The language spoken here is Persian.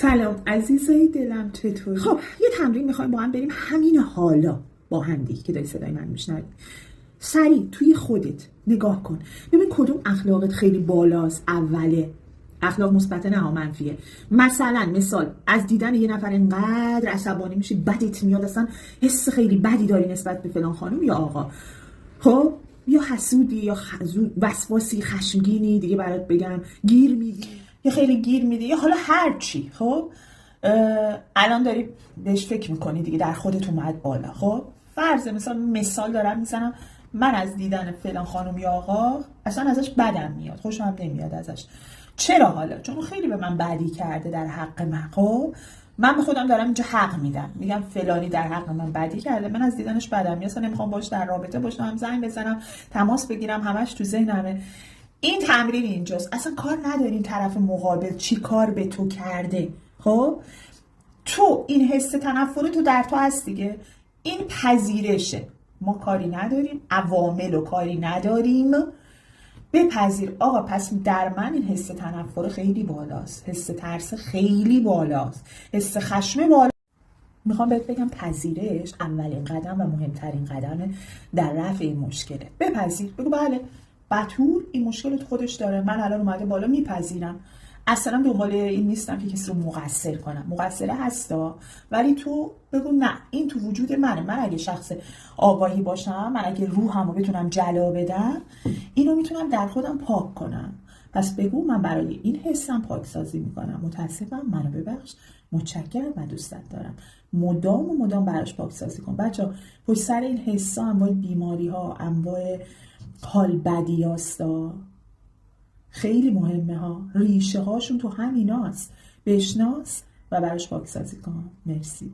سلام عزیزای دلم، چطوری؟ خب یه تمرین میخوایم با هم بریم همین حالا با هم دیگه که داری صدای من میشنوی. سریع توی خودت نگاه کن ببین کدوم اخلاقت خیلی بالاست. اوله اخلاق مثبت نه منفیه. مثال از دیدن یه نفر انقدر عصبانی میشی بدت میاد، اصلا حس خیلی بدی داری نسبت به فلان خانم یا آقا. خب یا حسودی یا وسواسی، خشمگینی، دیگه برات بگم گیر میدی یا خیلی گیر میدی یا حالا هر چی. خب الان داری بهش فکر میکنی دیگه، در خودت اومد بالا. خب فرض مثال دارم میزنم، من از دیدن فلان خانم یا آقا اصلا ازش بدم میاد، خوشم هم نمیاد ازش. چرا؟ حالا چون خیلی به من بدی کرده در حق من. خب من به خودم دارم اینجا حق میدم، میگم فلانی در حق من بدی کرده، من از دیدنش بدم میاد، اصلا نمیخوام باش در رابطه باشم، زنگ بزنم، تماس بگیرم، همش تو ذهنمه. این تمرین اینجاست، اصلا کار نداریم طرف مقابل چی کار به تو کرده. خب تو این حس تنفر تو در تو هست دیگه، این پذیرشه، ما کاری نداریم، عوامل و کاری نداریم، بپذیر آقا پس در من این حس تنفر خیلی بالاست، حس ترس خیلی بالاست، حس خشم بالاست. میخوام بهت بگم پذیرش اولین قدم و مهمترین قدم در رفع این مشکله. بپذیر، بگو بله بطور این مشکل خودش داره، من الان اومده بالا میپذیرم، اصلا دنبال این نیستم که کسی رو مقصر کنم، مقصره هستا، ولی تو بگو نه این تو وجود منه، من اگه شخص آگاهی باشم، من اگه روحم رو بتونم جلا بدم، اینو میتونم در خودم پاک کنم. پس بگو من برای این حسم پاکسازی میکنم، متاسفم، منو ببخش، متشکرم و دوستت دارم. مدام براش پاکسازی کن. بچه‌ها پشت سر این حسا انواع بیماری ها، انواع حال بدی هاستا، خیلی مهمه ها، ریشه هاشون تو همیناست. بشناس و براش پاکسازی کن. مرسی.